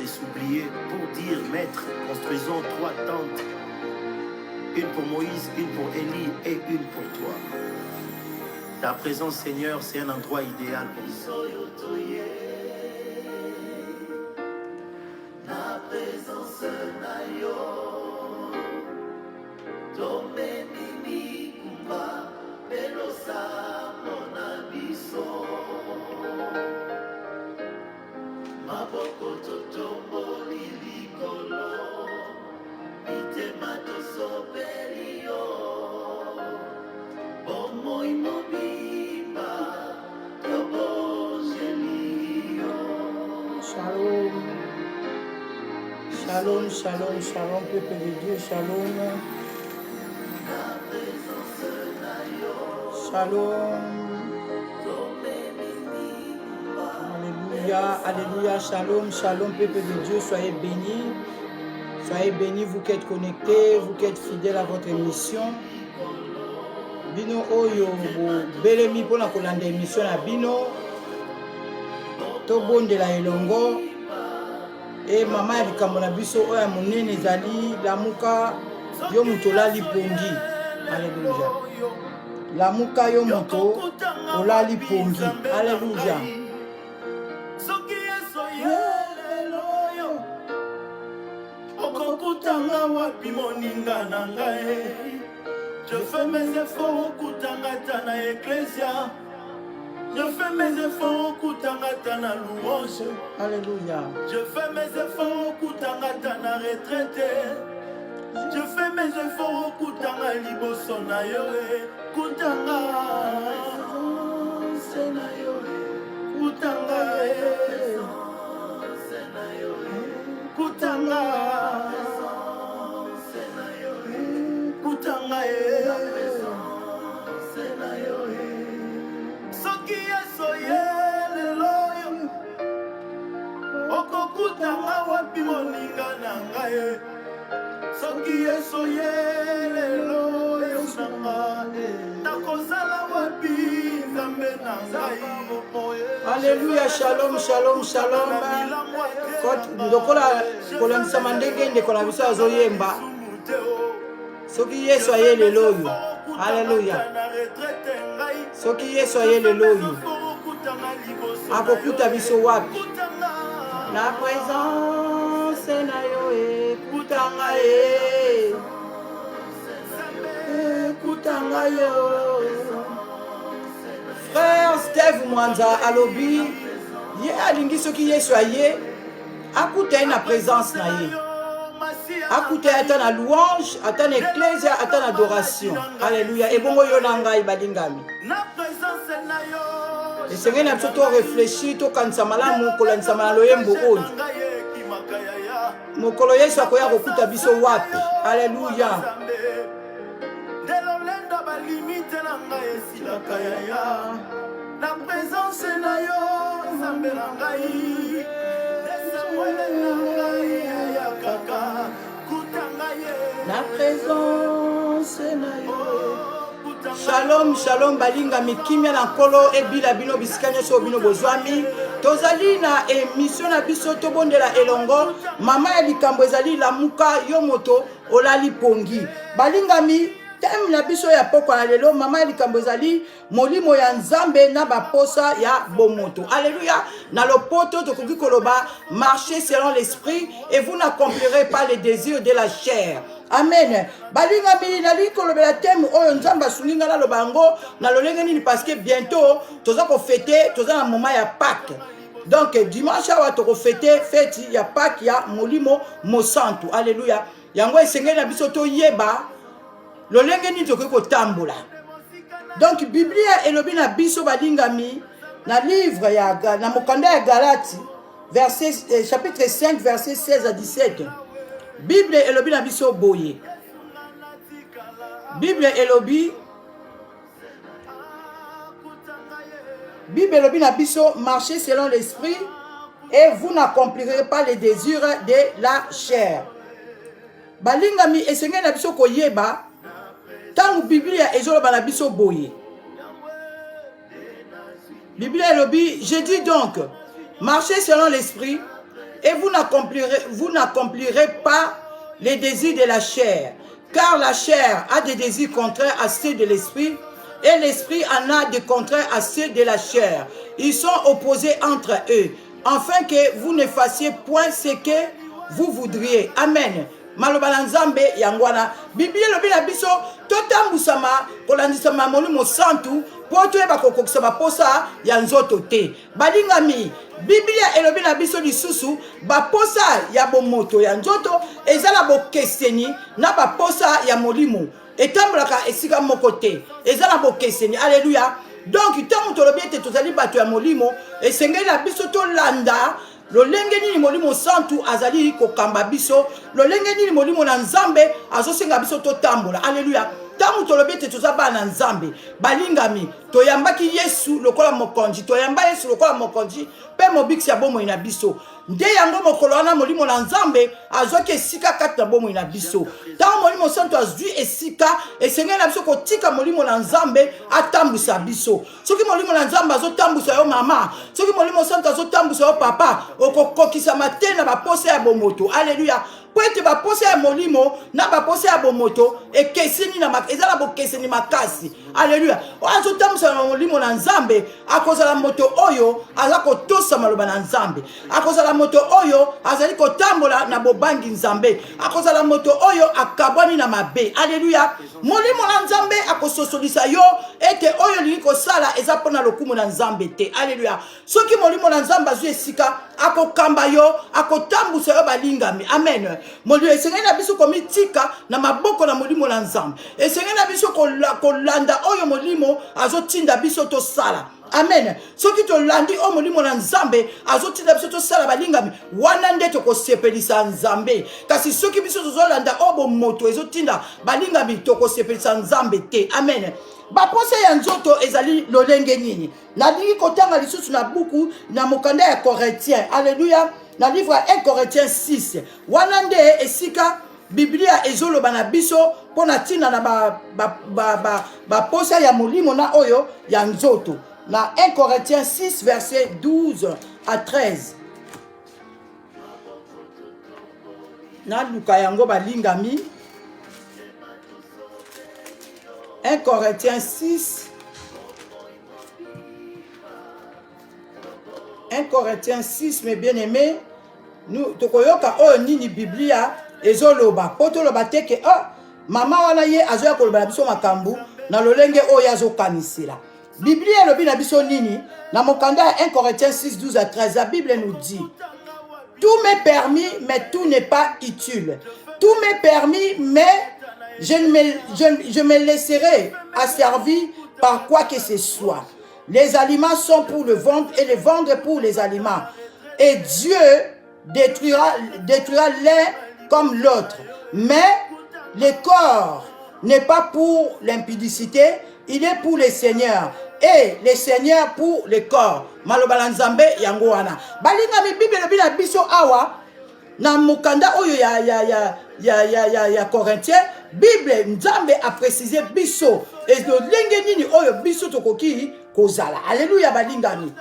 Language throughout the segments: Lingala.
de s'oublier pour dire, Maître, construisons 3 tentes. Une pour Moïse, une pour Élie et une pour toi. Ta présence, Seigneur, c'est un endroit idéal pour nous. La présence nayo, Domeni kumba, Belosa monabiso. Maboko totombo lilikolo, Itema tosoberio, Bomo imobimba, Tobo gelio. Shalom. Shalom, shalom, shalom, peuple de Dieu, shalom. Shalom. Alléluia, alléluia, shalom, shalom, peuple de Dieu, soyez bénis. Soyez bénis, vous qui êtes connectés, vous qui êtes fidèles à votre émission. Bino oyo, belemi pour la kolanda émission à Bino. Tobon de la elongo. Et maman ya likambo na biso oya monene ezali lamuka yo moto olali pongi. Alléluia. Lamuka yo moto olali pongi. Alléluia. Okokutanga wapi moninga na ngai. Je fais mes efforts okutanga tana ecclesia. Je fais mes efforts au Koutangata na louange. Alléluia. Je fais mes efforts au Koutangata na retraité. Je fais mes efforts au Koutanga liboso na yoe. Koutanga senayoe. Koutanga senayoe. Koutanga senayoe. Koutanga senayoe. Soki yesoye leloyo okokutanga wapi moninga na ngai. Soki yesoye leloyo nanga nakozala wapi nzambe na ngai. Alléluia, shalom, shalom, shalom. Ndokola kolonisa mandenge ndeko na biso azoyemba. Soki yesu aye leloyo. Alléluia. Soki yesu aye leloyo akokuta biso wapi? La présence na yo ekutanga ye, ekutanga yo. Frère Steve Mwanza alobi ye alingi soki yesu aye akuta na présence na ye, akuta ata na louange, ata na ecclesia, ata na adoration. Alléluia. Ebongo yo na ngai balingami. Esengeli na biso to réfléchir, to kanisa malamu kolandisa na loyembo oyo. Mokolo Yesu akoya kokuta biso wapi? Alléluia. La présence na yo nzambe na ngai. La présence na yo. Shalom, shalom, balinga mikimia na nkolo ebila bino bisika nyonso bino bozwami. Tozali na émission na biso tobondela elongo. Mama ya likambo ezali lamuka yo moto olali pongi. Balingami thème na biso ya poko na lelo mama ya likambo ezali molimo ya nzambe na baposa ya bomoto. Alléluia. Na lopoto tokoki koloba marcher selon l'esprit et vous n'accomplirez pas les désirs de la chair. Amen. Balingami nali kolobela thème oyo nzamba sulinga na lobango na lolenge nini parce que bientôt toza ko fêter, toza na moment ya Pâques. Donc dimanche awa toko fêter fête ya Pâques ya molimo mosantu. Alléluia. Yango esengeli na biso to yeba lolenge nini tokoki kotambola. Donc Biblia elobi na biso balingami na livre ya na mokanda ya Galati verset chapitre 5 verset 16 à 17. Bible elobi na biso boye. Bible elobi na biso marchez selon l'esprit et vous n'accomplirez pas les désirs de la chair. Balingami esengeli na biso koyeba tangu Biblia ezoloba na biso boye. Biblia elobi je dis donc marchez selon l'esprit et vous n'accomplirez pas les désirs de la chair. Car la chair a des désirs contraires à ceux de l'esprit, et l'esprit en a des contraires à ceux de la chair. Ils sont opposés entre eux, afin que vous ne fassiez point ce que vous voudriez. Amen. Maloba nzambe yangwana. Biblia lobi na biso totambusama kolandisama molimo santu po toyeba kokokisa posa ya nzoto te. Balingami, Biblia elobi na biso lisusu baposa ya bomoto ya nzoto ezala bokeseni na baposa ya molimo etambolaka esika moko te ezala bokeseni. Alléluia. Donc tant tolobi ete tozali bato ya molimo esengeli na biso tolanda lolenge nini molimo santu azali kokamba biso, lolenge nini molimo na nzambe azosenga biso totambola. Alléluia. Tangu tolobi ete toza bana nzambe balingami toyambaki Yesu lokola mokonzi, toyamba Yesu lokola mokonzi pe mobiksi ya bomoi na biso. Nde yango mokolo wana molimo na nzambe azwaki esika kati na bomoi na biso. Tango molimo santu azwi esika esengeli na biso kotika molimo na nzambe atambusa biso. Soki molimo na nzambe azotambusa yo mama, soki molimo santu azotambusa yo papa, okokokisama te na baposa ya bomoto. Alléluia. Po ete baposa ya molimo na baposa ya bomoto ekeseni na ezala bokeseni makasi. Alléluia. Azotambusa na molimo na nzambe akozala moto oyo aza kotosa maloba na nzambe, akozala moto oyo azali kotambola na bobangi nzambe, akozala moto oyo akabwani na mabe. Alléluia. Molimo na nzambe akososolisa yo ete oyo lingi kosala eza pona lokumu na nzambe te. Alléluia. Soki molimo na nzambe azwi esika akokamba yo akotambusa yo balingami. Amen. Molimo esengeli na biso komitika na maboko na molimo na nzambe, esengeli na biso kolanda oyo molimo azotinda biso tosala. Amen. Soki tolandi o molimo na nzambe azotinda biso tosala balingami wana nde tokosepelisa nzambe. Kasi soki biso tozolanda o bomoto ezotinda balingami tokosepelisa nzambe te. Amen. Baposa ya nzoto ezali lolenge nini? Nalingi kotanga lisusu na buku na mokanda ya Corinthiens. Alléluia. Na livre 1 Corinthiens 6 wana nde esika Biblia ezoloba na biso pona tina na baposa ya molimo na oyo ya nzoto. Na 1 Corinthiens 6 verset 12 à 13. Na luka yango balingami 1 Corinthiens 6 1 Corinthiens 6, mes bien-aimés, nous tokoyoka o nini Biblia ezoloba potoloba teke mama wana ye azoya koloba na biso makambu na lolenge oyo azokanisela. Biblia elobi na biso nini na mokanda ya 1 Corinthiens 6 12 à 13. La Bible nous dit: tout m'est permis mais tout n'est pas utile. Tout m'est permis mais je me laisserai asservir par quoi que ce soit. Les aliments sont pour le ventre et le ventre pour les aliments. Et Dieu détruira l'un comme l'autre. Mais le corps n'est pas pour l'impudicité, il est pour le Seigneur. Et le Seigneur pour le corps. Malobala nzambe yango wana. Balinga mi Bible bila biso awa na mukanda oyo ya Corinthiens. Bible nzambe a précisé biso et lenge nini oyo biso tokoki kozala. Alléluia balingami.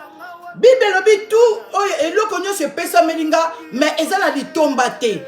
Bible lobi tout oyo eloko nyonso pesa melinga mais ezala litomba te.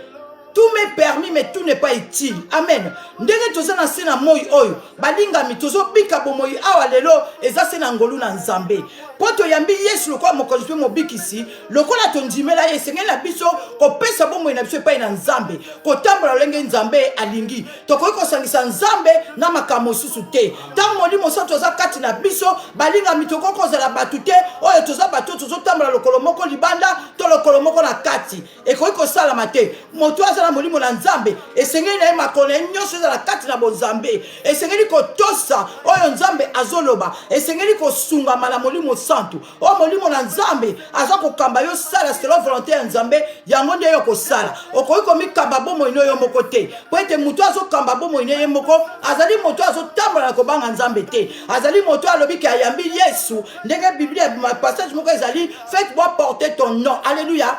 Tout m'est permis mais tout n'est pas utile. Amen. Ndenge tozana sena moi oyo balingami tozo bika bomoi awa lelo eza sena ngolu na nzambe. Poto yambi Yesu lokola mokonzi mobikisi lokola tondimela esengeli na biso kopesa bomoi na biso epai na nzambe kotambola lolenge nzambe alingi tokoki kosangisa nzambe na makambo mosusu te. Ntango molimo santu aza kati na biso balingami tokoki kozala batu te oyo toza bato tozotambola lokolo moko libanda to lokolo moko na kati ekoki kosalama te. Moto aza na molimo na nzambe esengeli na ye makolo nyonso ezala kati na bonzambe esengeli kotosa oyo nzambe azoloba esengeli kosungama na molimo santu o molimo na nzambe aza kokamba yo sala selon volonté ya nzambe yango nde yo kosala okoki komikamba bomoi no yo moko te po ete moto azokamba bomoi ne ye moko azali moto azotambola na kobanga nzambe te azali moto alobi ke ayambi Yesu ndenge Biblia passage moko ezali faites-moi porter ton nom. Alléluia.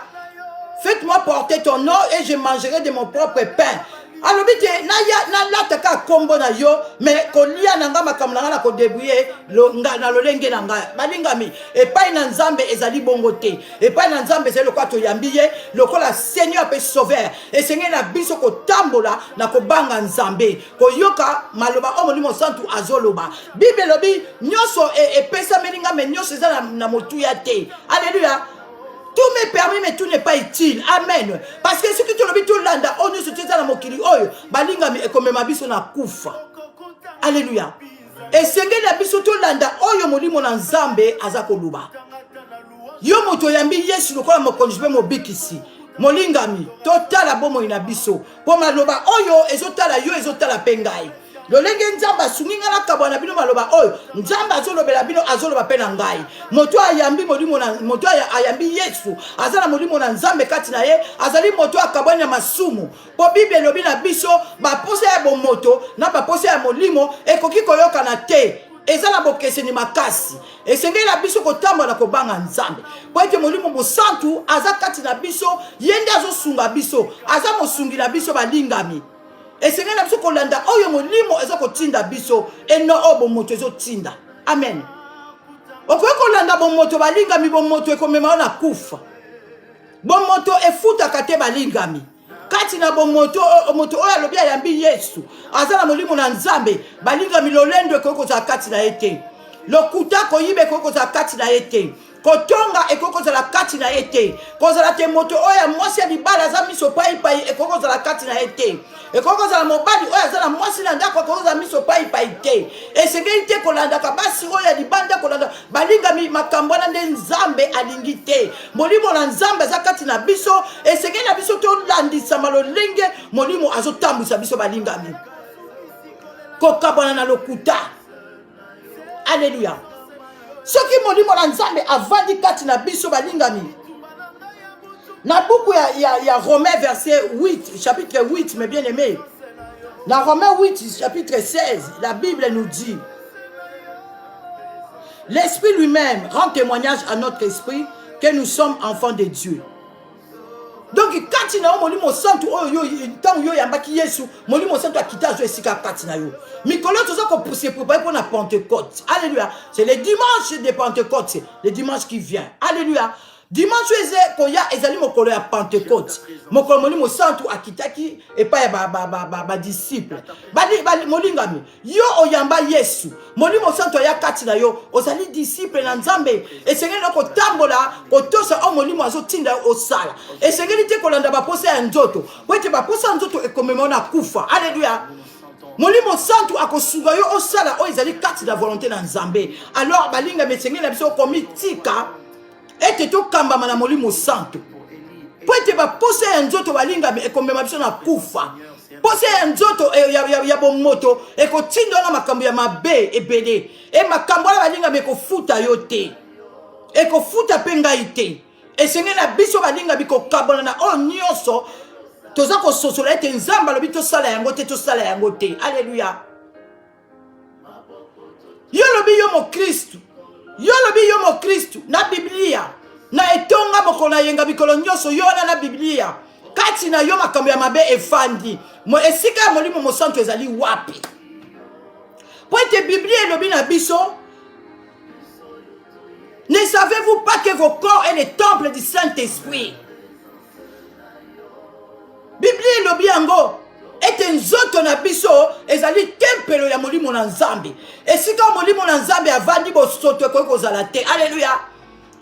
Faites-moi porter ton nom et je mangerai de mon propre pain. alobi te nalataka kombo na yo mais kolia na nga makambo na nga na kodébrouiller na lolenge na nga balingami epai na nzambe ezali bongo te epai na nzambe ezali lokola toyambi ye lokola seigneur mpe sauveur esengeli na biso kotambola na kobanga nzambe koyoka maloba oyo molimo santu azoloba bible elobi nyonso epesameli nga me nyonso eza na motuya te alleluya. Tout me permet, mais tout n'est pas utile. Amen. Parce que ce que tu as dit, tout landa, on nous soutient dans mokili oyo, balingami et comme ma biso na kufa. Alléluia. Et senge na biso tout landa oyo molimo na nzambe azakoluba. Yo moto yambi Yesu lokola mokonjibe mobikisi. Molingami, totala bomo ina biso. Po maloba oyo ezotala yo ezotala pengai. Lolenge nzamba asunginga na kabwana bino maloba oyo nzamba azolobela bino azoloba pe na ngai moto ayambi molimo na moto ayambi Yesu azala molimo na nzambe kati na ye azali moto akabwana masumu po bible lobi na biso ba pose ya bomoto na ba pose ya molimo ekoki koyoka na te ezala bokeseni makasi esengeli na biso kotambola kobanga nzambe po ete molimo mosantu aza kati na biso yende azosunga biso aza mosungi na biso balingami. Et c'est là que kolanda oyo molimo ezo kotinda biso eno obo moto ezo tinda. Amen. Okoye kolanda bo moto balingami bo moto ekomema na kufa. Bo moto efuta kate balingami. Kati na bo moto moto oyo alobi ayambi Yesu. Azala molimo na nzambe balingami lolendo ekoko za kati na ete. Lokuta koyibe ekoko za kati na ete. Kotonga ekoko za la kati na ete. Kozala te moto oya mwasi ya libala za miso pai ekoko za la kati na ete. Ekoko za la mobali oya za la mwasi na ndako ekoko za miso pai te. Esengeli te kolanda kabasi oya libanda kolanda balinga mi makambo na nzambe alingi te. Molimo na nzambe za kati na biso esengeli na biso to landisa malolenge molimo azotambwisa biso balinga mi. Kokabona na lokuta. Alléluia. Ce qui molimo na nzambe avandi kati na biso balingami. Na buku ya Romains verset 8, chapitre 8, mes bien-aimés. Dans Romains 8, chapitre 16, la Bible nous dit: l'Esprit lui-même rend témoignage à notre esprit que nous sommes enfants de Dieu. Donc quand il y a molimo santu oyo tant yo yambaki Yesu molimo santu akita zo esika kati na yo mikolo tozo ko pousser pour la Pentecôte. Alléluia. C'est le dimanche de Pentecôte, le dimanche qui vient. Alléluia. Dimanche eze koya ezali mokolo ya Pentecôte. Mokolo molimo santu akitaki epa ya ba disciple. Bali molingami. Yo oyamba Yesu. Molimo santu ya kati na yo ozali disciple na Nzambe. Esengeli ko tambola kotosa o molimo azotinda osala. Esengeli te kolanda ba posa ya nzoto. Wete ba posa nzoto ekomema na kufa. Alléluia. Molimo santu akosunga yo osala o ezali kati na volonté na Nzambe. Alors balinga mesengeli na biso komitika ete to kamba mana molimo santu. Po ete ba pose ya nzoto balinga ekomema biso na kufa. Pose ya nzoto ya bomoto ekotinda na makambo ya mabe ebele. E makambo la balinga ekofuta yo te. Ekofuta penga ite. Esengeli na biso balinga biko kabona na o nyonso toza ko sosola ete nzamba lobi to sala yango te to sala yango te. Alléluia. Yo lobi yo mo Kristu. Yo lobi yo mo Kristu na Biblia na etonga mokona yenga bikolo nyonso yo na Biblia kati na yo makambo ya mabe efandi mo esika molimo mo santo ezali wapi po ete Biblia lobi na biso. Ne savez-vous pas que vos corps est le temple du Saint-Esprit? Biblia lobi yango ete nzoto na biso ezali tempelo ya molimo na Nzambe. Esika molimo na Nzambe avandi bosoto ekozala te. Alléluia.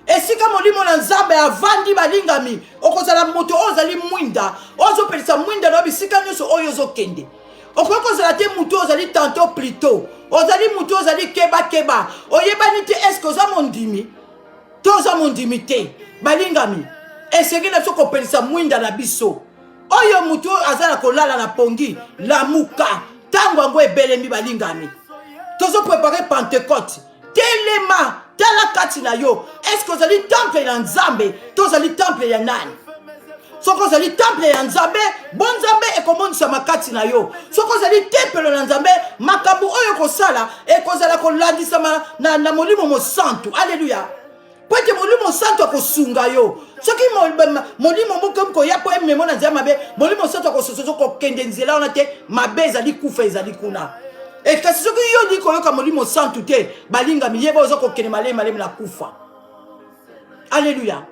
Esika molimo na Nzambe avandi balingami okozala moto ozali mwinda ozopelisa mwinda na bisika nyonso oyo ozokende. Okozala te muto ozali tanto plutôt ozali muto ozali keba oyebani te eske oza mondimi toza mondimi te balingami esengeli na biso kopelisa mwinda na biso. Oyo mutu azala kolala na pongi la muka tango yango ebelemi balingami tozo préparer Pentecôte telema tala kati na yo est-ce que ozali temple ya Nzambe tozali temple ya nani? Soko ozali temple ya Nzambe bon Nzambe ekomonisa makati na yo. Soko ozali temple na Nzambe makambo oyo kosala ekozala kolandisa na molimo mo santu. Alléluia. po ete molimo santo akosunga yo soki molimo moko koya po ememo na nzela mabe molimo santo akososo kokende nzela wana te mabe ezali kufa ezali kuna e kasi soki yo li koyoka molimo santo te balingami yeba oza kokende malemi na kufa. Alléluia.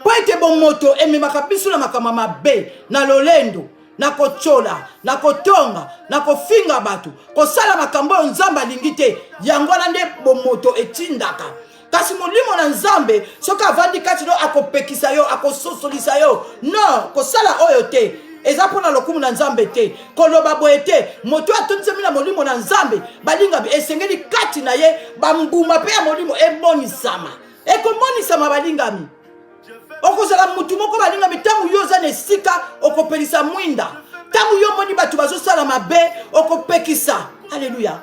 Po ete moto ememaka biso na makambo mabe na lolendo na kochola na kotonga na kofinga bato kosala makambo oyo nzambe alingi te yango wana nde moto etindaka. Kasi molimo na nzambe soki avandi kati no akopekisa yo akososolisa yo non kosala oyo te eza mpona lokumu na nzambe te koloba boye te moto atondisami na molimo na nzambe balingami esengeli kati na ye bambuma mpe ya molimo emonisama ekomonisama balingami okozala mutu moko balingami ntango yo oza na esika okopelisa mwinda ntango yo moni bato bazosala mabe okopekisa. Alleluya.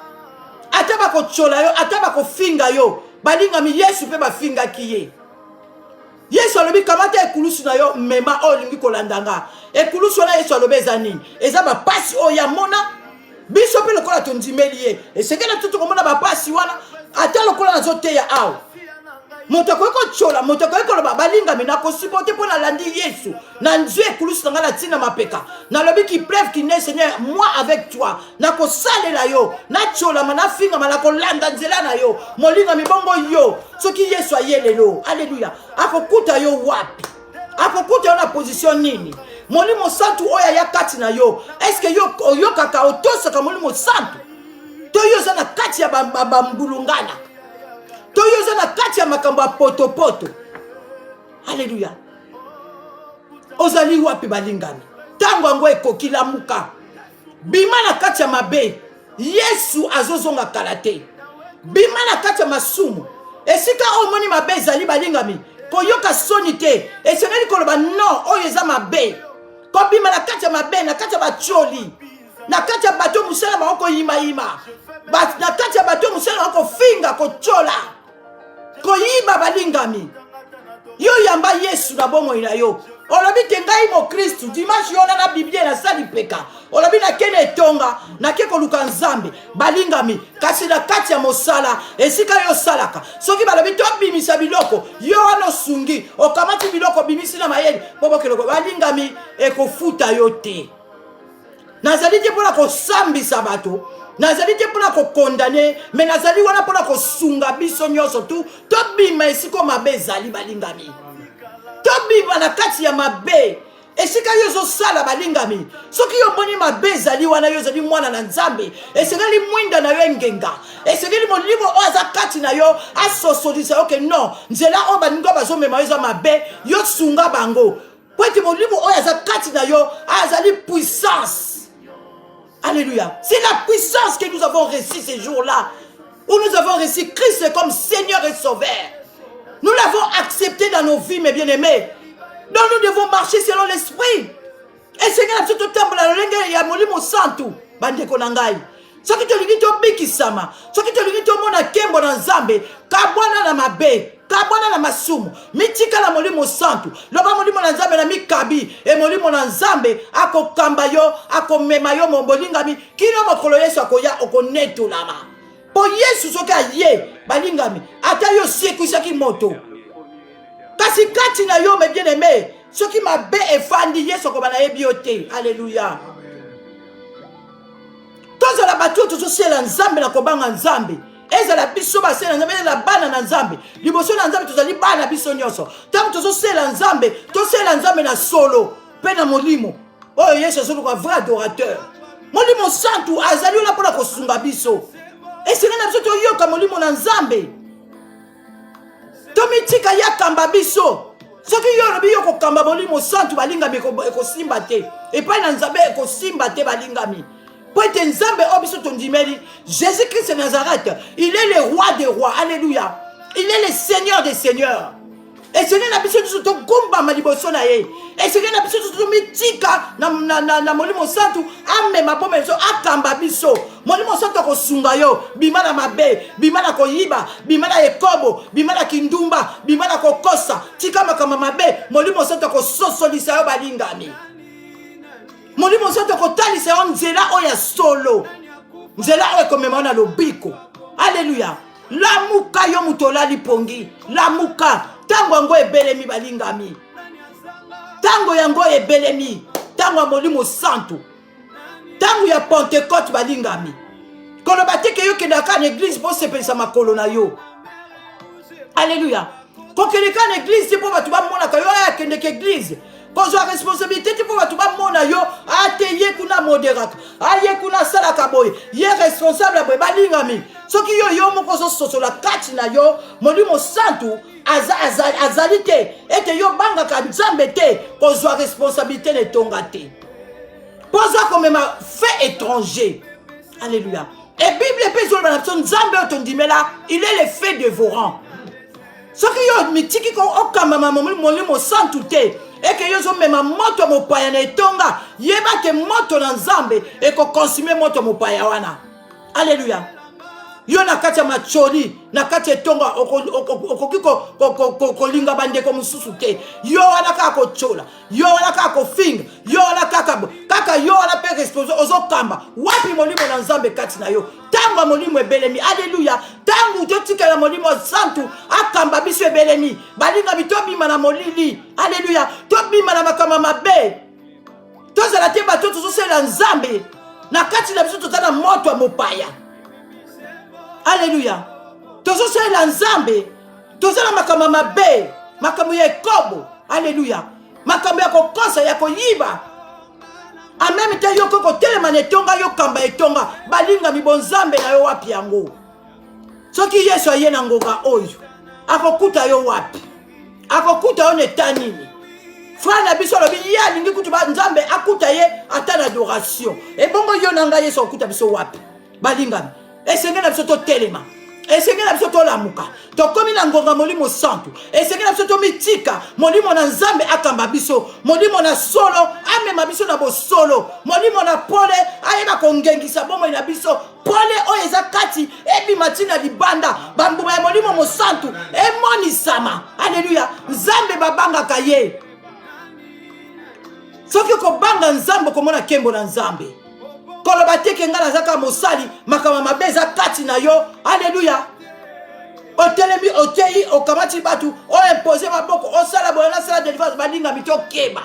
Ata bakochola yo ata bakofinga yo balingami Yesu mpe bafingaki ye. Yesu alobi kamata ekulusu na yo mema oyo olingi kolandanga ekulusu wana Yesu alobi eza nini eza bapasi oyo ya mona biso mpe lokola tondimeli ye esengeli na tutu komona bapasi wana ata lokola nazoteya awa moto akoki kochola moto akoki koloba balingami nakosipote mpo nalandi Yesu na nzwi ekulusu na ngai na ntina mapeka nalobi ki preuve ki ne Seigneur moi avec toi nakosalela yo nacholama nafingama nakolanda nzela na yo molingami bongo yo soki Yesu aye lelo. Alleluya. Akokuta yo wapi akokuta yo na position nini molimo santu oyo aya kati na yo eske yo oyokaka otosaka molimo santu to yo oza na kati ya bambulungana to yo oza na kati ya makambo ya potopoto. Alleluya. Ozali wapi balingami ntango yango ekoki lamuka bima na kati ya mabe Yesu azozonga kala te bima na kati ya masumu esika omoni mabe ezali balingami koyoka soni te esengeli koloba non oyo eza mabe kobima na kati ya mabe na kati ya bacholi na kati ya bato musala bango koyimayima na kati ya bato musala bango kofinga kochola koyiba balingami yo yamba Yesu na bomoi na yo olobi te ngai mo Kristu dimanche yona na biblie na sali peka olobi na kene etonga na ke koluka nzambe balingami kasi na kati ya mosala esika yo salaka soki balobi to bimisa biloko yo wana sungi okamati biloko bimisi na mayeli bobo keloko balingami ekofuta yo te nazali te mpona kosambisa bato nazali te mpona kokondane me nazali wana mpona kosunga biso nyonso tu tobima esika mabe ezali balingami tobima na kati ya mabe esika yo ozosala balingami soki yo moni mabe ezali wana yo ozali mwana na nzambe esengeli mwinda na yo engenga esengeli molimo oyo aza kati na yo asosolisa yo ke non nzela oyo baninga bazomema yo eza mabe yo sunga bango po ete molimo oyo aza kati na yo azali puissance. Alléluia. C'est la puissance que nous avons reçue ces jours-là où nous avons reçu Christ comme Seigneur et Sauveur. Nous l'avons accepté dans nos vies, mes bien-aimés. Donc nous devons marcher selon l'esprit. Et Seigneur, tout le temps, il y a molimo santu. Bande konangai. Soki to lingito bikisama. Soki to lingito mona kembo na nzambe. Kabwana na mabe. Kabwana na masumu. Mitika na molimo santu. Loba molimo na nzambe na mikabi. E molimo na nzambe. Ako kamba yo. Ako mema yo mombolingami. Kino mokolo Yesu akoya okonetu lama. Po Yesu soki aye. Balingami. Ata yo siku saki moto. Kasi kati na yo me bien aimé. Soki mabe efandi Yesu akobana ebiote. Alléluia. Tozala batu tozosela nzambe na kobanga nzambe ezala biso basela nzambe ezala bana na nzambe liboso na nzambe tozali bana biso nyonso tango tozosela nzambe tosela nzambe na solo pe na molimo oyo Yesu azoluka vrai adorateur molimo santu azali ona mpona kosunga biso esenga na biso toyoka molimo na nzambe tomitika yakamba biso soki yo olobi yo kokamba molimo santu balingami ekosimba te epai na nzambe ekosimba te balingami. Jésus-Christ de Nazareth, il est le roi des rois. Alléluia. Il est le Seigneur des seigneurs. Et Seigneur n'a besoin de tout gumba maliboso na ye. Et Seigneur n'a besoin de tout mitika na molimo santu ame mapome so akamba biso. Molimo santu ko sunga yo, bima na mabe, bima na koyiba, bima na ekobo, bima na kindumba, bima na kokosa. Tika makama mabe, molimo santu ko sosolisa yo balingami. Molimo santu kotalisa yo nzela oya solo. Nzela oya komema na lobiko. Alléluia. lamuka yo mutola lipongi lamuka tango yango ebelemi balingami tango yango ebelemi tango ya molimo santo tango ya Pentecôte balingami koloba te ke yo kendaka na église po sepelisa makolo na yo alléluia kokeleka na église te po bato bamonaka yo akendeka église kozwa responsabilité te po bato bamona yo ate ye kuna moderaka aye kuna asalaka boye ye responsable boye balingami soki yo moko ozososola kati na yo molimo santu azali te ete yo bangaka nzambe te kozwa responsabilité na etonga te pozwa komema fait étranger alléluia et bible mpe ezoloba na biso nzambe oyo tondimela il est le fait dévorant soki yo mitiki ko okambama molimo santu te eke yo ozomema moto mopaya na etonga yeba ke moto na nzambe ekokonsume moto mopaya wana alléluia yo na kati ya macholi na kati etonga okoki kolinga bandeko mosusu te yo wana kaka kochola yo wana kaka kofinga yo wana kaka yo wana mpe responsable ozokamba wapi molimo na nzambe kati na yo tango molimo ebelemi alléluia tango totikela molimo santu akamba biso ebelemi balingami tobima na molili alléluia tobima na makambo mabe tozala te bato tozosala nzambe na kati na biso tozala moto ya mopaya alléluia tozosalela nzambe tozala makambo mabe makambo ya ekobo alléluia makambo ya kokosa ya koyiba ameme te yo kotelema na etonga yo kamba etonga balingami bonzambe na yo wapi yango soki yesu aye na ngonga oyo akokuta yo wapi akokuta yo neta nini frère na biso alobi ye alingi kutu nzambe akuta ye ata na adoration ebongo yo na ngai yesu akokuta biso wapi balingami esenge na biso totelema esenge na biso tolamuka tokomi na ngonga molimo santu esenge na biso tomitika molimo na nzambe akamba biso molimo na solo amema biso na bosolo molimo na pole ayeba kongengisa bomoi na biso pole oyo eza kati ebima ntina libanda bambuma ya molimo mosantu emonisama alléluia nzambe babangaka ye soki kobanga nzambe komona nkembo na nzambe koloba teke nga nazaka mosali makambo mabe eza kati na yo alléluia otelemi otei okamati batu oimpose maboko osala boye nasala délivrance balingami tokeba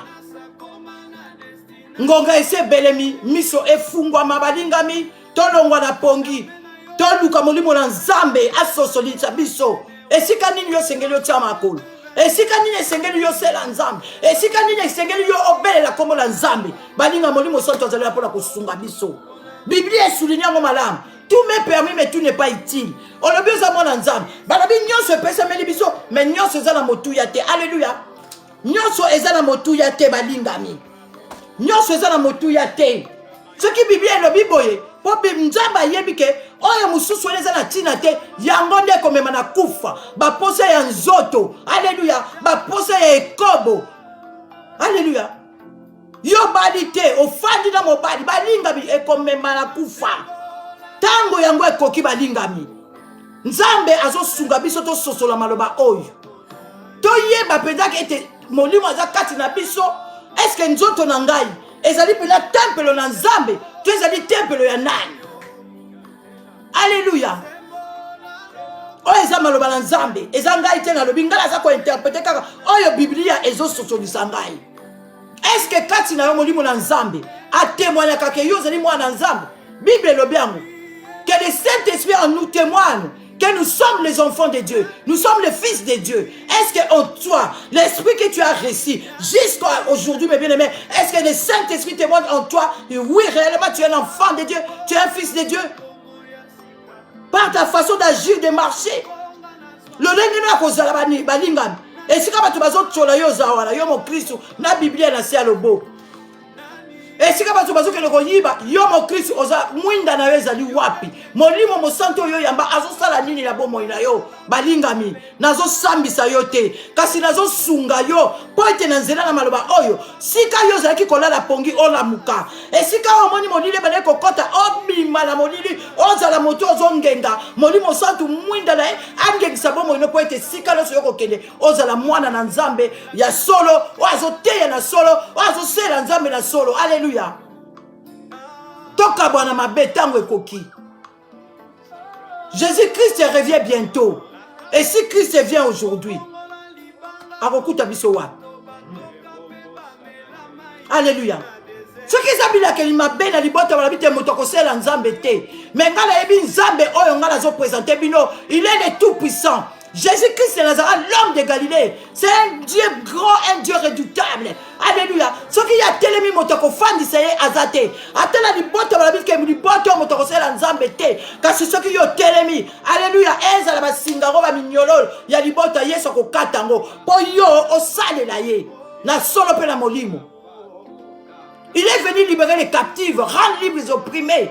ngonga esi ebelemi miso efungwama balingami tolongwa na pongi toluka molimo na nzambe asosolisa biso esika nini yosengeli otia makolo esika nini esengeli yosela nzambe esika nini esengeli yo obelela kombo la nzambe balinga molimo santo azali mpona kosunga biso biblia esouligne yango malamu tout m'est permis mais tout n'est pas utile olobi oza mwana nzambe balobi nyonso epesameli biso mais nyonso eza na motuya te alléluia nyonso eza na motuya te balingami nyonso eza na motuya te soki biblia elobi boye po nzambe ayebi ke oyo mosusu wana eza na ntina te yango nde komema na kufa baposa ya nzoto alléluia baposa ya ekobo alléluia yo bali te ofandi na mobali balingami ekomema na kufa tango yango ekoki balingami nzambe azosunga biso tososola maloba oyo toyeba mpenzaka ete molimo aza kati na biso eske nzoto na ngai ezali mpena tempelo na nzambe to ezali tempelo ya nani alléluia oyo eza maloba na nzambe eza ngai te nalobi ngai aza kointerprete kaka oyo biblia ezososolisa ngai eske kati na yo molimo na nzambe atémoignaka ke yo ozali mwana na nzambe bible elobi yango que le Saint-Esprit en nous témoigne que nous sommes les enfants de Dieu, nous sommes les fils de Dieu. Est-ce qu'en toi, l'esprit que tu as reçu jusqu'à aujourd'hui, mes bien-aimés, est-ce que le Saint-Esprit témoigne en toi? Oui, réellement, tu es un enfant de Dieu, tu es un fils de Dieu. Par ta façon d'agir, de marcher. Le lendemain, kozala balingami. Et si tu vas tchola yo zawala, yo mo Christ, na Biblia na se alobo. esika bato bazokende koyiba yo mokristo oza mwinda na yo ezali wapi molimo mosantu oyo yamba azosala nini na bomoi na yo balingami nazosambisa yo te kasi nazosunga yo mpo ete na nzela na maloba oyo sika yo ozalaki kolala pongi olamuka esika omoni molili ebandaki kokɔta obima na molili ozala moto ozongenga molimo mosantu mwinda na ye angengisa bomoi no mpo ete sika nyonso yo kokende ozala mwana na nzambe ya solo oyo azoteya na solo oyo azosela nzambe na solo alleluya toka bwana mabe tango ekoki Jésus-Christ revient bientôt. Et si Christ vient aujourd'hui, alléluia. Ce qui s'appelle que l'imabé na libota wala bite motokosé la nzambe te. Mais quand la ebi nzambe oyo nga nazo présenter bino, il est le tout puissant. Jésus-Christ de Nazareth, l'homme de Galilée, c'est un Dieu grand, un Dieu redoutable. Alléluia. Ce qui y a telemi motoko fandi seye azate. Atela libota wala bite ke libota motokosé la nzambe te. Kasi ce qui yo telemi. Alléluia. Eza la basingaro ba mignolol. Ya libota yeso ko katango. Po yo osale la ye. Na solo pe na molimo. Il est venu libérer les captifs, rendre libres les opprimés.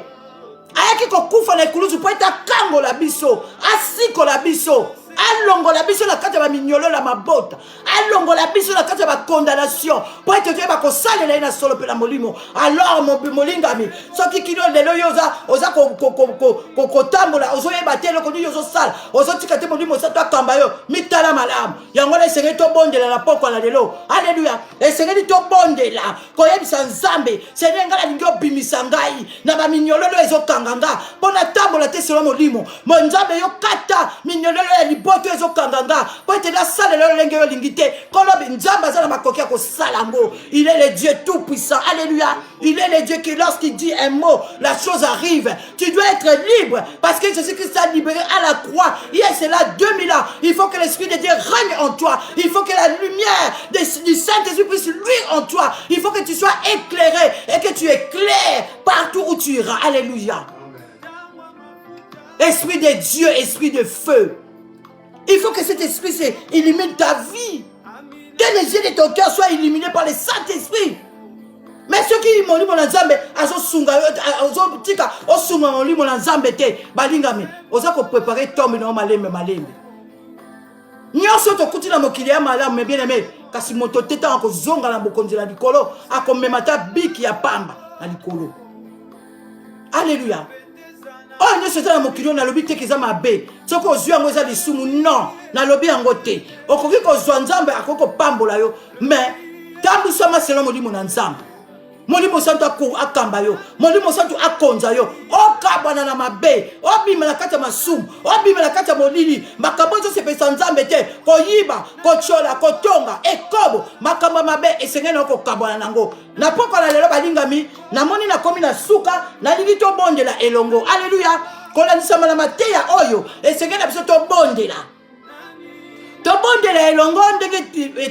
Ayaki kokufa na ekuluzu po eta kango la biso, asiko la biso, alongo la biso la kata ba mignolo la mabota, alongo la biso la kata ba condamnation, po ete tu ba ko salela na solo pe la molimo. Alors mon molingami, soki kino lelo yoza, oza ko tambola, ozo yeba telo ko yozo sala, ozo tikate molimo sa to kamba yo, mitala malamu. Yango le senge to bondela la poko la lelo. Alléluia. Et senge to bondela, ko yebisa nzambe, senge ngala ngio bimisa ngai, na ba mignolo ezo kanganga, pona tambola te selo molimo. Mo nzambe yo kata mignolo ya liboto ezo kanganga, po ete na sala lelo lenge yo lingite, kono nzambe azala makoki ko salango. Il est le Dieu tout puissant. Alléluia. Il est le Dieu qui lorsqu'il dit un mot, la chose arrive. Tu dois être libre parce que Jésus-Christ t'a libéré à la croix. Hier, c'est là 2000 ans. Il faut que l'Esprit de Dieu règne en toi. Il faut que la lumière du Saint-Esprit puisse luire en toi. Il faut que tu sois éclairé et que tu éclaires partout où tu iras. Alléluia. Esprit de Dieu, esprit de feu. Il faut que cet esprit illumine ta vie. Que les yeux de ton cœur soient illuminés par le Saint-Esprit. Mais ceux qui m'ont dit mon nzambe, ils préparer tombe dans malembe. Nyonso to kuti na mokili ya malamu mais bien aimé, kasi moto teta ko zonga na bokonzi la likolo, akomemata biki ya pamba na likolo. Alléluia. Oh, nous sommes dans mon kilo, na lobi te keza mabe. Soko ozui yango eza lisumu non, na lobi yango te. Okoki ko zwa nzambe akoko pambola yo, mais tambu sama selon molimo na nzambe. Molimo santo akamba yo, molimo santo akonza yo. Okabana na mabe, obima na kata masumu, obima na kata molili. Makambo zo se pesa nzambe te, ko yiba, ko chola, ko tonga, ekobo, makamba mabe esengena na ko kabana nango. Na poko na lelo balingami, na moni na komi na suka, na lingi to bondela elongo. Alléluia. Kola nisama na mateya oyo, esengena biso to bondela. Tobondela elongo ndenge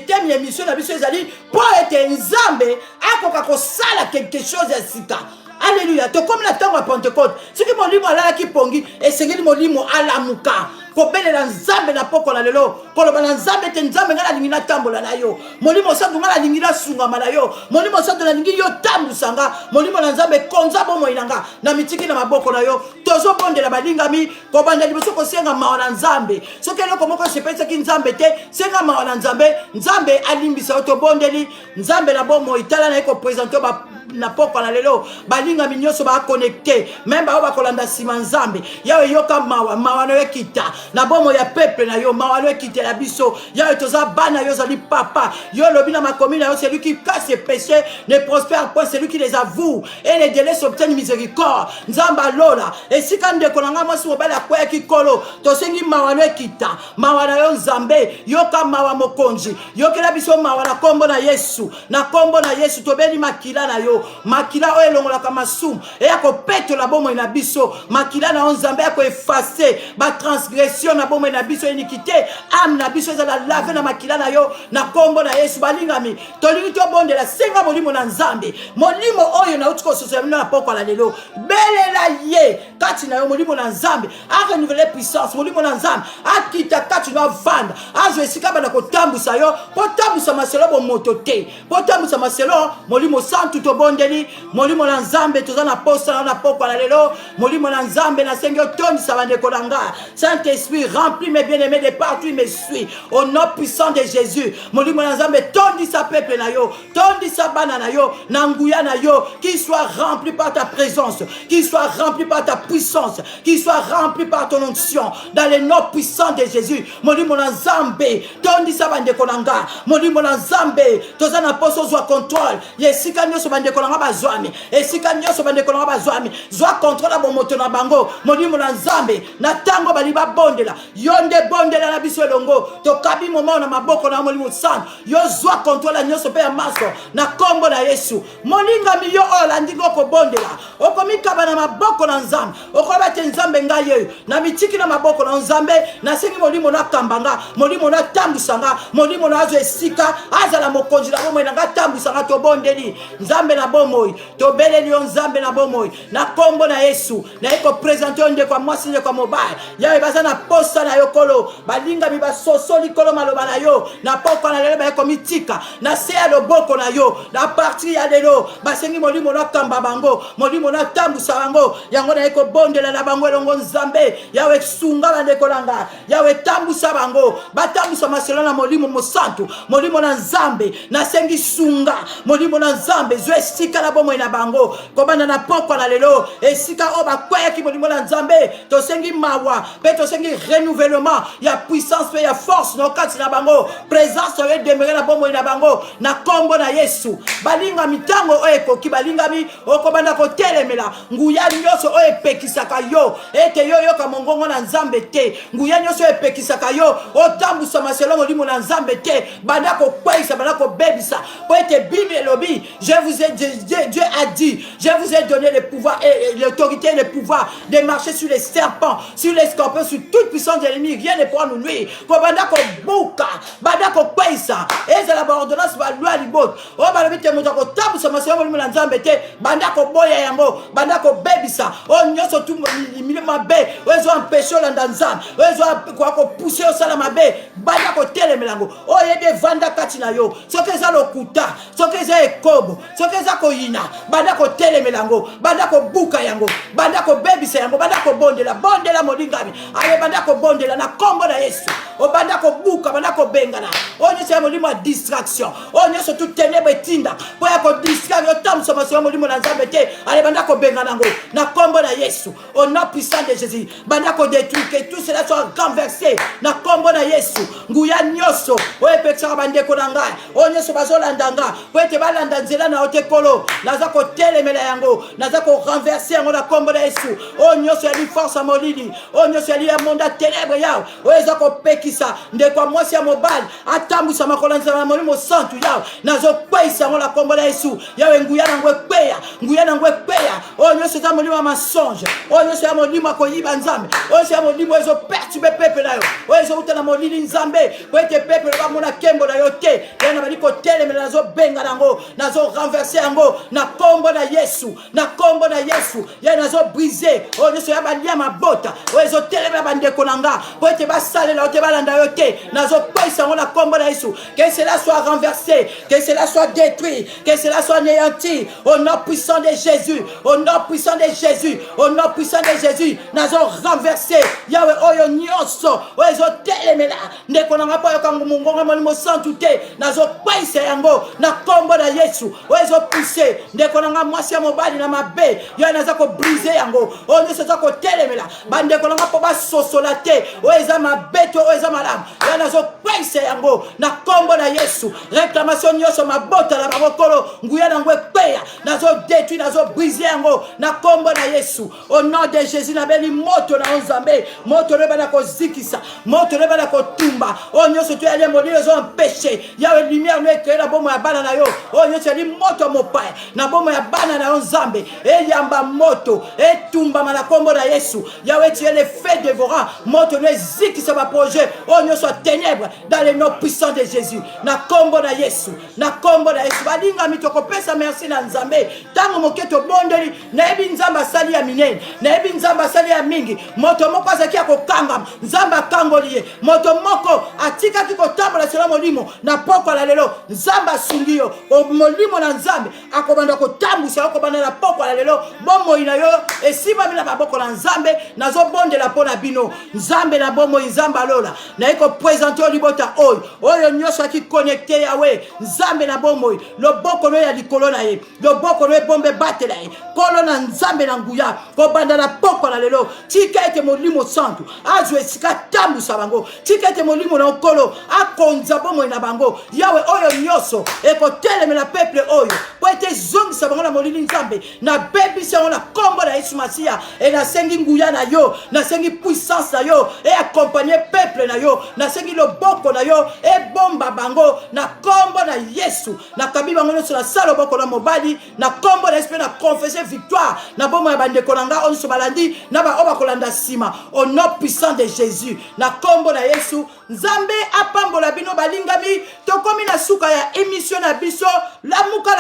temi émission na biso ezali po ete nzambe akoka kosala quelque chose ya sika. Alléluia. Tokomi na ntango ya Pentecôte, soki molimo alalaki pongi esengeli molimo alamuka kobelela nzambe na poko na lelo, koloba na nzambe te nzambe ngala lingi na tambola na yo, molimo santo ngala lingi na sungama na yo, molimo santo na lingi yo tambusanga, molimo na nzambe konza bomo inanga na mitiki na maboko na yo. Tozo bondela balingami kobanda liboso kosenga mawa na nzambe. Soki eloko moko sepesaki nzambe te, senga mawa na nzambe, nzambe alimbisa yo tobondeli, nzambe na bomo itala na eko présenter ba na poko na lelo balingami nyonso ba connecté, même ba ba kolanda sima nzambe yawe yoka mawa no ekita na bomo ya peuple na yo, mawa no ekita la biso yawe toza bana yo zali papa yo lobi na makomi na yo, c'est lui qui casse ses péchés ne prospère point, c'est lui qui les avoue et les délais s'obtiennent miséricorde. Nzamba lola esika ndeko nanga mwasi mobala kwa kikolo tosengi mawa no ekita, mawa na yo nzambe yoka mawa mokonzi yokela biso mawa na kombo na Yesu, na kombo na Yesu tobeli makila na yo, makila o elongola kama sum e yako peto la bomo na biso, makila na nzambe yako effacer ba transgression na bomo na biso, iniquité âme na biso za la laver na makila na yo na kombo na Yesu. Balingami tolingi to bonde la senga molimo na nzambe, molimo oyo na utiko soso na poko la lelo belela ye kati na yo, molimo na nzambe a renouveler puissance, molimo na nzambe akita kati na vanda azo esika bana ko tambusa yo po tambusa maselo bo motote, po tambusa maselo molimo santu to bondeli, molimo na nzambe toza na posta na poko la lelo, molimo na nzambe na sengi otoni sa bande kolanga Saint Saint-Esprit, remplis mes bien-aimés de partout, il me suit. Au nom puissant de Jésus. Molimo Nzambe, tondi sa peuple na yo, tondi sa bana na yo, nanguya na yo, qu'il soit rempli par ta présence, qu'il soit rempli par ta puissance, qu'il soit rempli par ton onction, dans le nom puissant de Jésus. Molimo Nzambe, tondi sa bande konanga, molimo Nzambe, toza na poso zwa contrôle, yesika nyoso bande konanga bazwami, esika nyoso bande konanga bazwami, zwa contrôle abo moto na bango, molimo Nzambe, na tango bali ba bondela, yonde bondela na biso elongo, tokabi moment na maboko na molimo san, yo zwa contrôle nyoso pe ya maso, na kombo na Yesu, molinga mi yo ola ndingo ko bondela, okomikaba na maboko na Nzambe, okobate Nzambe ngaye, na mitiki na maboko na Nzambe, na sengi molimo na kambanga, molimo na tambusanga, molimo na azo esika, azala mokonzi na bomoi na tambusanga to bondeli, Nzambe na bomoi, to beleli yo Nzambe na bomoi, na kombo na Yesu, na eko présenter onde kwa mwasi nde kwa mobile, yawe baza na posa na yo kolo, balinga biba sosoli kolo maloba na yo, na poko na lelo ba eko mitika, na se ya loboko na yo, na parti ya lelo, basengi molimo na kamba bango, molimo na tambusa bango, yango na eko bondela na bango elongo Nzambe, yawe sunga bande kolanga, yawe tambusa bango, batambusa maselo na molimo mosantu, molimo na Nzambe, na sengi sunga, molimo na Nzambe, zwe esika na bomo na bango, kobanda na poko na lelo, esika oba kwaya ki molimo na Nzambe, to sengi mawa, pe to sengi renouvellement, ya puissance pe ya force, no kati na bango, présence oye demere na bomo na bango, na kombo na Yesu, balinga mitango oye ki balinga mi, okobanda ko telemela, nguya nyoso oye pekisaka yo, ete yo yoka mongongo na Nzambe te, nguya nyoso oye pekisaka yo, otambusa maselo molimo na Nzambe te, banda ko kwaisa, banda ko bebisa, po ete Bible elobi, Dieu a dit, je vous ai donné le pouvoir et l'autorité et le pouvoir de marcher sur les serpents, sur les scorpions, sur toute puissance de l'ennemi, rien ne pourra nous nuire, ko banda ko buka, banda ko kwaisa, et c'est la ordonnance ba loi libot, o balobi te moto ko tambusa maselo molimo na Nzambe te, banda ko boya yango, banda ko bebisa, o nyoso tu milimo mabe, o ezo empêcher olanda Nzambe, o ezo ko pousser au sala mabe, banda ko telemelango, o yebe vanda kati na yo, soki eza lokuta, soki eza ekobo, soki eza koyina, banda ko telemelango, banda ko buka yango, banda ko bebisa yango, banda ko bondela, bondela molingami, aye banda ko bondela na kombo na Yesu, o banda ko buka, banda ko bengana, o nyoso ya molimo distraction, o nyoso tu ténèbre tinda, po ya ko distraire yo tamso masolo molimo na Nzambe te, aye banda ko bengana ngo, na kombo na Yesu, au nom puissant de Jésus, banda ko détruire, que tout cela soit renversé, na kombo na Yesu, nguya nyoso, o epekisa bande ko nanga, o nyoso bazolanda nga, po ete balanda nzela na ote kolo, naza ko telemela yango, naza ko renverser yango na kombo na Yesu, o nyoso ya li force a molili, o nyoso ya li ya monda ténèbre yao, o eza ko pekisa, nde kwa mwasi ya mobile, atambusa makolanza na molimo santu yao, nazo kweisa yango na kombo na Yesu, yawe nguya na ngwe kweya, nguya na ngwe kweya, o nyoso za molimo ya mensonge, o nyoso ya molimo ya koyiba Nzambe, o nyoso ya molimo ezo perturbe pepe na yo, o ezo uta na molili Nzambe, po ete pepe ba mona kembo na yo te, yana bali ko telemela nazo benga nango, nazo renverser yango, na kombo na Yesu, na kombo na Yesu, yana nazo briser, o nyoso ya balia mabota, o ezo telemela bande konanga, po ete ba sale la ote balanda yo te, nazo paisa yango na kombo na Yesu, que cela soit renversé, que cela soit détruit, que cela soit anéanti, au nom puissant de Jésus, au nom puissant de Jésus, au nom puissant de Jésus, nazo renversé, Yahweh oyo nyonso, o ezo telemela, ndeko nanga po yokango mungonga molimo santu te, nazo paisa yango, na kombo na Yesu, o ezo pousse, ndeko nanga mwasi ya mobali na mabe, yo naza ko briser yango, o nyoso za ko telemela, bandeko nanga po ba sosola te, o eza mabeto, o eza malamu, yo nazo paisa yango, na kombo na Yesu, réclamation nyonso mabota la babokolo, nguya na ngwe kweya, nazo détruire, nazo briser yango, na kombo na Yesu, au nom de Jésus, na beli moto na Nzambe, moto reba na ko zikisa, moto reba na ko tumba, o nyoso tu yale modi les ont empêché, yawe lumière ne que la bomo ya bana na yo, o nyoso yali moto mopai, na bomo ya bana na Nzambe, e yamba moto, e tumba na kombo na Yesu, yawe tu es le feu dévorant, moto ne zikisa ba projet, o nyoso ténèbres, dans le nom puissant de Jésus, na kombo na Yesu, na kombo na Yesu, balinga mitoko pesa merci na Nzambe, tango moketo bondeli, na ebi Nzamba sali ya minene, na ebi Nzamba sali ya mingi, moto moko azaki ya kokanga, Nzamba kangoliye, moto moko atika ki kotambola selo molimo, na poko la lelo, Nzamba sungiyo, o molimo na Nzambe, akobanda kotambu kotambusa yo kobanda na poko la lelo bomoi na yo esima mina baboko na nzambe nazo bondela pona bino nzambe na bomoi nzambe alola na iko présenter libota oyo nyonso aki connecté yawe nzambe na bomoi loboko no ya likolo na ye loboko no bombe batela ye kolo na nzambe na nguya kobanda na poko la lelo tika ete molimo santu azwe esika tambusa bango tika ete molimo na okolo akonza bomoi na bango yawe oyo nyonso ekotelemela peuple oyo po ete zongisa bango na molili nzambe na bebisa yango na kombo na Yesu Masiya e nasengi nguya na yo nasengi puissance na yo e accompagner peuple na yo nasengi loboko na yo e bomba bango na kombo na Yesu na kabi bango nyonso na sala boko na mobali na kombo na esprit na confesser victoire na bomba ya bandeko na nga onso balandi na ba oba kolanda sima au nom puissant de Jésus na kombo na Yesu nzambe apambola bino balingami tokomi na suka ya émission na biso lamuka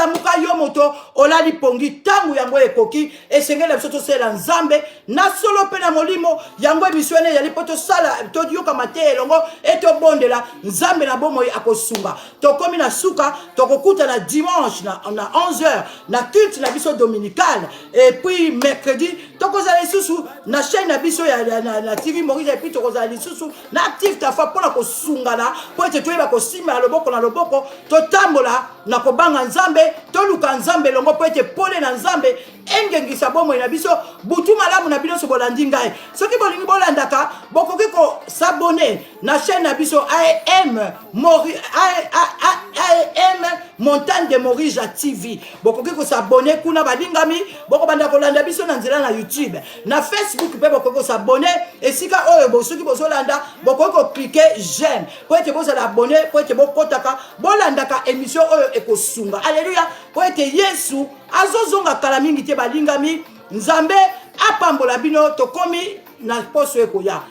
yo moto olali pongi tangu yango ekoki esengela biso tosala nzambe na solo pe na molimo yango émission ene yali poto sala to yoka mate elongo eto bondela nzambe na bomoi akosunga tokomi na suka tokokuta na dimanche na 11h na culte na biso dominical et puis mercredi tokozala lisusu na chaîne na biso ya na TV Moïse et puis tokozala lisusu na active ta foi pona kosungana po ete toyeba kosima na loboko totambola na kobanga nzambe toluka nzambe longo po ete pole na nzambe engengisa bomoi na biso butu malamu na bino so bolandi ngai soki bolingi bolandaka bokoki ko s'abonner na chaîne na biso AM Montagne de Morija TV bokoki ko s'abonner kuna balingami bokobanda kolanda biso na nzela na YouTube na Facebook pe bokoki ko s'abonner esika oyo bosoki bozolanda bokoki ko cliquer j'aime po ete bozala abonner po ete bokotaka bolandaka émission oyo ekosunga alléluia po ete Yesu azozonga kala mingi te balingami nzambe apambola bino tokomi na poso ekoya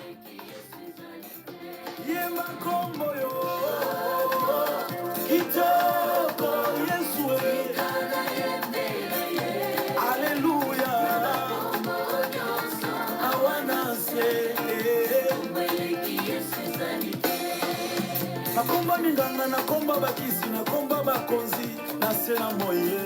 nakomba minganga nakomba bakisi nakomba bakonzi na se na moye